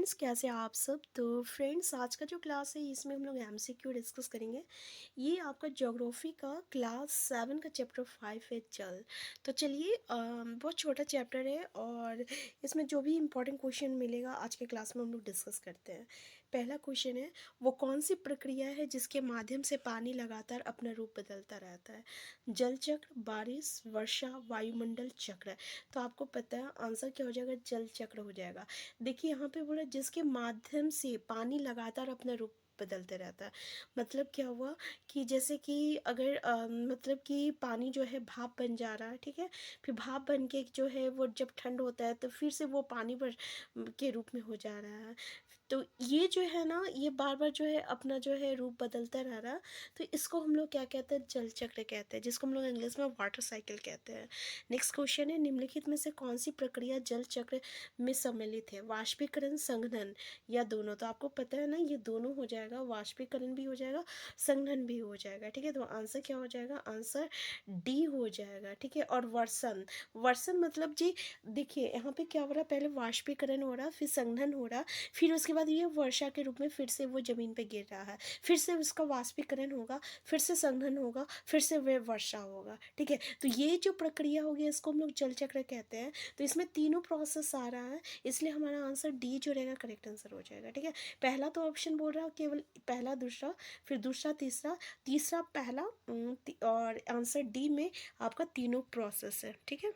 Friends, कैसे हैं आप सब। तो फ्रेंड्स, आज का जो क्लास है इसमें हम लोग एमसीक्यू डिस्कस करेंगे। ये आपका ज्योग्राफी का क्लास 7 का चैप्टर 5 है जल। तो चलिए, बहुत छोटा चैप्टर है और इसमें जो भी इंपॉर्टेंट क्वेश्चन मिलेगा आज के क्लास में हम लोग डिस्कस करते हैं। पहला क्वेश्चन है, वो कौन सी प्रक्रिया है जिसके माध्यम से पानी लगातार अपना रूप बदलता रहता है। जल चक्र, बारिश, वर्षा, वायुमंडल चक्र। तो आपको पता है आंसर क्या हो जाएगा, जल चक्र हो जाएगा। देखिए यहाँ पे बोला जिसके माध्यम से पानी लगातार अपना रूप बदलते रहता है। मतलब क्या हुआ कि जैसे कि अगर मतलब कि पानी जो है भाप बन जा रहा है, ठीक है। फिर भाप बन के जो है वो जब ठंड होता है तो फिर से वो पानी पर के रूप में हो जा रहा है। तो ये जो है ना, ये बार बार जो है अपना जो है रूप बदलता रह रहा। तो इसको हम लोग क्या कहते हैं, जल चक्र कहते हैं, जिसको हम लोग इंग्लिश में वाटर साइकिल कहते हैं। नेक्स्ट क्वेश्चन है, निम्नलिखित में से कौन सी प्रक्रिया जल चक्र में सम्मिलित है। वाष्पीकरण, संघनन या दोनों। तो आपको पता है ना, ये दोनों हो जाएगा, वाष्पीकरण भी हो जाएगा, संघनन भी हो जाएगा, ठीक है। तो आंसर क्या हो जाएगा, आंसर डी हो जाएगा, ठीक है। और वर्षण, वर्षण मतलब जी, देखिए यहाँ पे क्या हो रहा है, पहले वाष्पीकरण हो रहा, फिर संघनन हो रहा, फिर उसके बाद ये वर्षा के रूप में फिर से वो जमीन पे गिर रहा है, फिर से उसका वाष्पीकरण होगा, फिर से संघनन होगा, फिर से वह वर्षा होगा, ठीक है। तो ये जो प्रक्रिया होगी इसको हम लोग जल चक्र कहते हैं। तो इसमें तीनों प्रोसेस आ रहा है, इसलिए हमारा आंसर डी जो रहेगा करेक्ट आंसर हो जाएगा, ठीक है। पहला तो ऑप्शन बोल रहा है केवल पहला दूसरा, फिर दूसरा तीसरा, तीसरा पहला, और आंसर डी में आपका तीनों प्रोसेस है, ठीक है।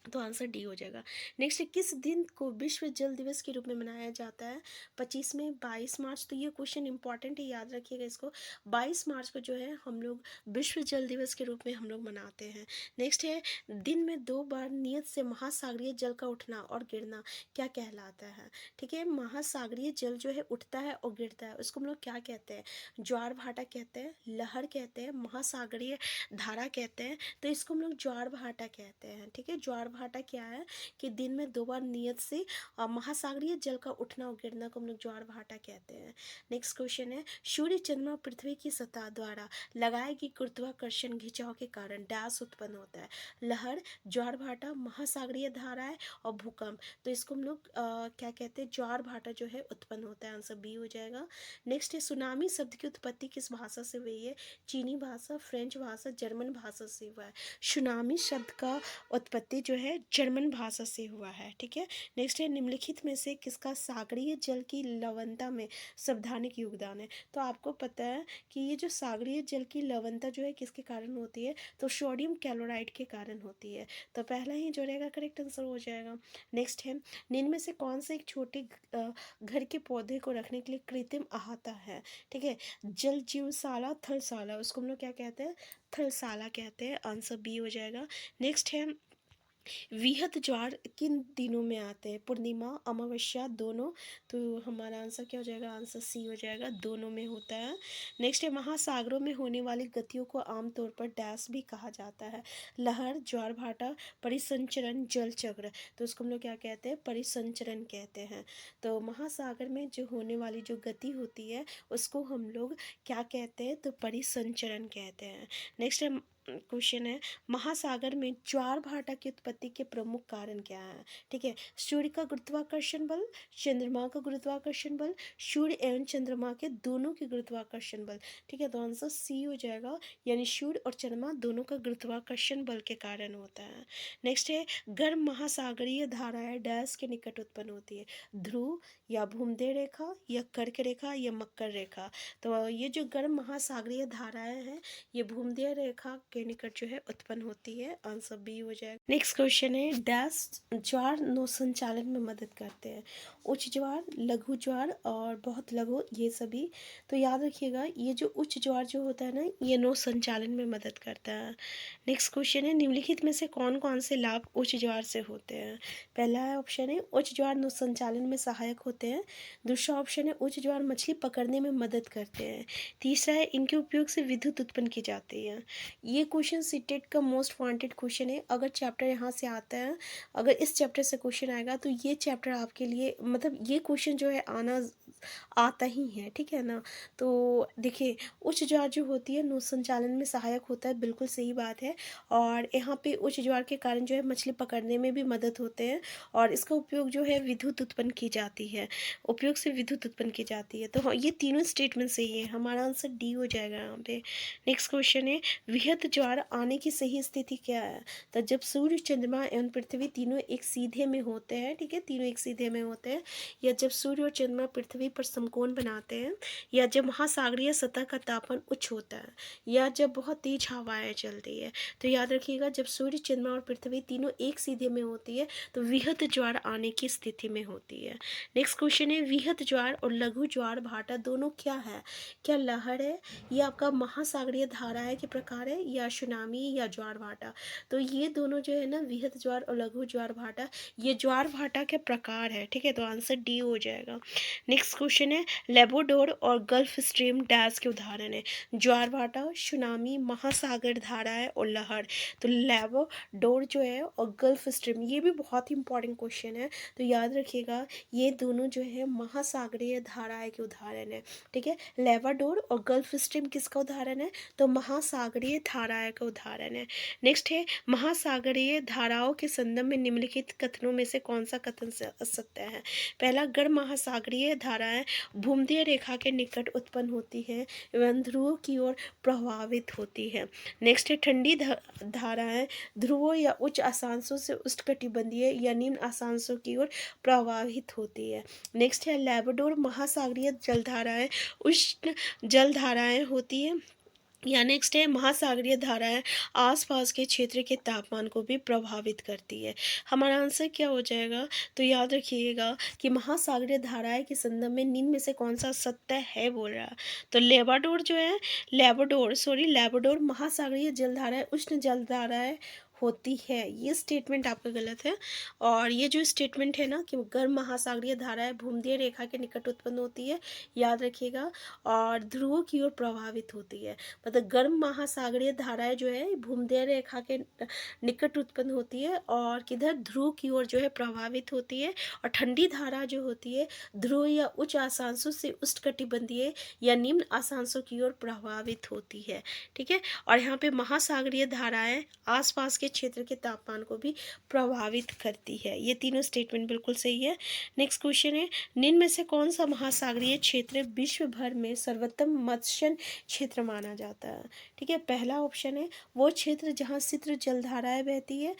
तो आंसर डी हो जाएगा। नेक्स्ट, किस दिन को विश्व जल दिवस के रूप में मनाया जाता है। 25 में, 22 मार्च। तो ये क्वेश्चन इंपॉर्टेंट है, याद रखिएगा इसको। 22 मार्च को जो है हम लोग विश्व जल दिवस के रूप में हम लोग मनाते हैं। नेक्स्ट है, दिन में 2 बार नियत से महासागरीय जल का उठना और गिरना क्या कहलाता है। ठीक है, महासागरीय जल जो है उठता है और गिरता है, उसको हम लोग क्या कहते हैं, ज्वार भाटा कहते हैं, लहर कहते हैं, महासागरीय धारा कहते हैं। तो इसको हम लोग ज्वार भाटा कहते हैं, ठीक है। ज्वार भाटा क्या है कि दिन में 2 बार नियत से महासागरीय जल का उठना और गिरना को हम लोग ज्वार भाटा कहते हैं। नेक्स्ट क्वेश्चन है, सूर्य, चंद्रमा, पृथ्वी की सतह द्वारा लगाए गए गुरुत्वाकर्षण खिंचाव के कारण डैश उत्पन्न होता है। लहर, ज्वार भाटा, महासागरीय धाराएं और भूकंप। तो इसको हम लोग क्या कहते हैं, ज्वार भाटा जो है उत्पन्न होता है, आंसर बी हो जाएगा। नेक्स्ट है, सुनामी शब्द की उत्पत्ति किस भाषा से हुई है। चीनी भाषा, फ्रेंच भाषा, जर्मन भाषा से हुआ है। सुनामी शब्द का उत्पत्ति जो है जर्मन भाषा से हुआ है, ठीक है। नेक्स्ट है, निम्नलिखित में से किसका सागरीय जल की लवणता में संवैधानिक योगदान है। तो आपको पता है कि ये जो सागरीय जल की लवणता जो है किसके कारण होती है, तो सोडियम क्लोराइड के कारण होती है। तो पहला ही जो रहेगा करेक्ट आंसर हो जाएगा। नेक्स्ट है, निम्न में से कौन सा एक छोटे घर के पौधे को रखने के लिए कृत्रिम अहाता है। ठीक है, जल जीवशाला, थलशाला, उसको हम लोग क्या कहते हैं, थलशाला कहते हैं, आंसर बी हो जाएगा। नेक्स्ट है, वृहद ज्वार किन दिनों में आते हैं, पूर्णिमा, अमावस्या, दोनों। तो हमारा आंसर क्या हो जाएगा, आंसर सी हो जाएगा, दोनों में होता है। नेक्स्ट है, महासागरों में होने वाली गतियों को आमतौर पर डैश भी कहा जाता है। लहर, ज्वार भाटा, परिसंचरण, जल चक्र। तो उसको हम लोग क्या कहते हैं, परिसंचरण कहते हैं। तो महासागर में जो होने वाली जो गति होती है उसको हम लोग क्या कहते हैं, तो परिसंचरण कहते हैं। नेक्स्ट है, क्वेश्चन है, महासागर में ज्वार भाटा की उत्पत्ति के प्रमुख कारण क्या है। ठीक है, सूर्य का गुरुत्वाकर्षण बल, चंद्रमा का गुरुत्वाकर्षण बल, सूर्य एवं चंद्रमा के दोनों के गुरुत्वाकर्षण बल। ठीक है, तो आंसर सी हो जाएगा, यानी सूर्य और चंद्रमा दोनों का गुरुत्वाकर्षण बल के कारण होता है। नेक्स्ट है, गर्म महासागरीय धाराएं डैश के निकट उत्पन्न होती है। ध्रुव या भूमध्य रेखा या कर्क रेखा या मकर रेखा। तो ये जो गर्म महासागरीय धाराएं हैं ये भूमध्य रेखा के निकट जो है उत्पन्न होती है, आंसर बी हो जाएगा। नेक्स्ट क्वेश्चन है, डैश ज्वार नौ संचालन में मदद करते हैं। उच्च ज्वार, लघु ज्वार और बहुत लघु, ये सभी। तो याद रखिएगा ये जो उच्च ज्वार जो होता है ना, ये नौ संचालन में मदद करता है। नेक्स्ट क्वेश्चन है, निम्नलिखित में से कौन कौन से लाभ उच्च ज्वार से होते हैं। पहला ऑप्शन है, उच्च ज्वार नौ संचालन में सहायक होते हैं। दूसरा ऑप्शन है, उच्च ज्वार मछली पकड़ने में मदद करते हैं। तीसरा है, इनके उपयोग से विद्युत उत्पन्न की जाती है। ये क्वेश्चन सीटेट का मोस्ट वांटेड क्वेश्चन है। अगर चैप्टर यहाँ से आता है, अगर इस चैप्टर से क्वेश्चन आएगा तो ये चैप्टर आपके लिए, मतलब ये क्वेश्चन जो है आना आता ही है, ठीक है ना। तो देखिए उच्च ज्वार जो होती है नौसंचालन संचालन में सहायक होता है, बिल्कुल सही बात है। और यहाँ पे उच्च ज्वार के कारण जो है मछली पकड़ने में भी मदद होते हैं, और इसका उपयोग जो है विद्युत उत्पन्न की जाती है, उपयोग से विद्युत उत्पन्न की जाती है। तो हाँ, ये तीनों स्टेटमेंट सही है, हमारा आंसर डी हो जाएगा यहाँ पे। नेक्स्ट क्वेश्चन है, वृहत ज्वार आने की सही स्थिति क्या है? तो जब सूर्य, चंद्रमा एवं पृथ्वी तीनों एक सीधे में होते हैं, ठीक है, तीनों एक सीधे में होते हैं, या जब सूर्य और चंद्रमा पृथ्वी पर समकोण बनाते हैं, या जब महासागरीय सतह का तापमान उच्च होता है, या जब बहुत तेज हवाएं चलती है। तो याद रखिएगा, जब सूर्य, चंद्रमा और पृथ्वी तीनों एक सीधे में होती है तो वृहत ज्वार आने की स्थिति में होती है। नेक्स्ट क्वेश्चन है, वृहत ज्वार और लघु ज्वार भाटा दोनों क्या है? क्या लहर है, या आपका महासागरीय धाराएं के प्रकार है, या सुनामी, या ज्वार भाटा? तो ये दोनों जो है ना, वृहत ज्वार और लघु ज्वार भाटा, ये ज्वार भाटा के प्रकार है, ठीक है। तो आंसर डी हो जाएगा। नेक्स्ट क्वेश्चन है, लेबोडोर और गल्फ स्ट्रीम डैश के उदाहरण है? ज्वार भाटा, सुनामी, महासागर धाराएं और लहर। तो लेबोडोर जो है और गल्फ स्ट्रीम, ये भी बहुत ही इंपॉर्टेंट क्वेश्चन है, तो याद रखिएगा ये दोनों जो है महासागरीय धाराएं के उदाहरण है, ठीक है। लेबोडोर और गल्फ स्ट्रीम किसका उदाहरण है? तो महासागरीय धाराएं का उदाहरण है। नेक्स्ट है, महासागरीय धाराओं के संदर्भ में निम्नलिखित कथनों में से कौन सा कथन सत्य है? पहला, गर्म महासागरीय धाराएं भूमध्य रेखा के निकट उत्पन्न होती हैं एवं ध्रुवों की ओर प्रभावित होती है। नेक्स्ट है, ठंडी धाराएं ध्रुवों या उच्च अक्षांशों से उष्णकटिबंधीय या निम्न अक्षांशों की ओर प्रभावित होती है। नेक्स्ट है, लेबोडोर महासागरीय जलधाराएं उष्ण जलधाराएं होती है, या नेक्स्ट है, महासागरीय धाराएं आसपास के क्षेत्र के तापमान को भी प्रभावित करती है। हमारा आंसर क्या हो जाएगा? तो याद रखिएगा कि महासागरीय धाराएं के संदर्भ में निम्न में से कौन सा सत्य है बोल रहा है? तो लेबाडोर जो है, लेबोडोर महासागरीय जलधाराएं उष्ण जलधाराएं होती है, ये स्टेटमेंट आपका गलत है। और ये जो स्टेटमेंट है ना कि गर्म महासागरीय धाराएं भूमध्य रेखा के निकट उत्पन्न होती है, याद रखिएगा, और ध्रुवों की ओर प्रभावित होती है। मतलब गर्म महासागरीय धाराएं जो है भूमध्य रेखा के निकट उत्पन्न होती है, और किधर? ध्रुव की ओर जो है प्रभावित होती है। और ठंडी धारा जो होती है ध्रुव या उच्च अक्षांशों से उष्णकटिबंधीय या निम्न अक्षांशों की ओर प्रभावित होती है, ठीक है। और यहाँ पे महासागरीय धाराएं आसपास के क्षेत्र के तापमान को भी प्रभावित करती है। ये तीनों स्टेटमेंट बिल्कुल सही है। नेक्स्ट क्वेश्चन है, निम्न में से कौन सा महासागरीय क्षेत्र विश्व भर में सर्वोत्तम मत्स्य क्षेत्र माना जाता है? ठीक है, पहला ऑप्शन है वो क्षेत्र जहाँ शीतल जलधाराएं बहती है।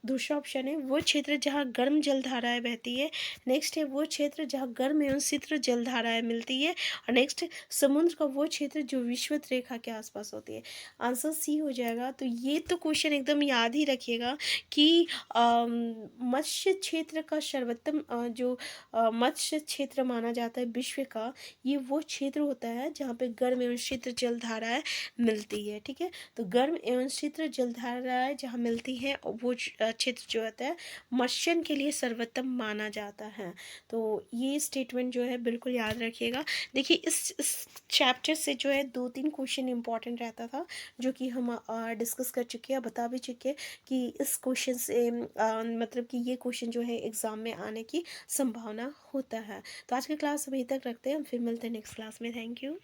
दूसरा ऑप्शन है वो क्षेत्र जहाँ गर्म जलधाराएं बहती है। नेक्स्ट है वो क्षेत्र जहाँ गर्म एवं शीतल जलधाराएं मिलती है। और नेक्स्ट, समुद्र का वो क्षेत्र जो विषुवत रेखा के आसपास होती है। आंसर सी हो जाएगा। तो ये तो क्वेश्चन एकदम याद ही रखिएगा कि मत्स्य क्षेत्र का सर्वोत्तम जो मत्स्य क्षेत्र माना जाता है विश्व का, ये वो क्षेत्र होता है जहाँ पे गर्म एवं शीतल जलधाराएं मिलती है, ठीक है। तो गर्म एवं शीतल जलधाराएं जहाँ मिलती हैं वो क्षेत्र जो होता है मत्स्यन के लिए सर्वोत्तम माना जाता है। तो ये स्टेटमेंट जो है बिल्कुल याद रखिएगा। देखिए इस चैप्टर से जो है 2-3 क्वेश्चन इंपॉर्टेंट रहता था, जो कि हम डिस्कस कर चुके हैं, बता भी चुके हैं कि इस क्वेश्चन से मतलब कि ये क्वेश्चन जो है एग्ज़ाम में आने की संभावना होता है। तो आज की क्लास अभी तक रखते हैं, हम फिर मिलते हैं नेक्स्ट क्लास में। Thank you.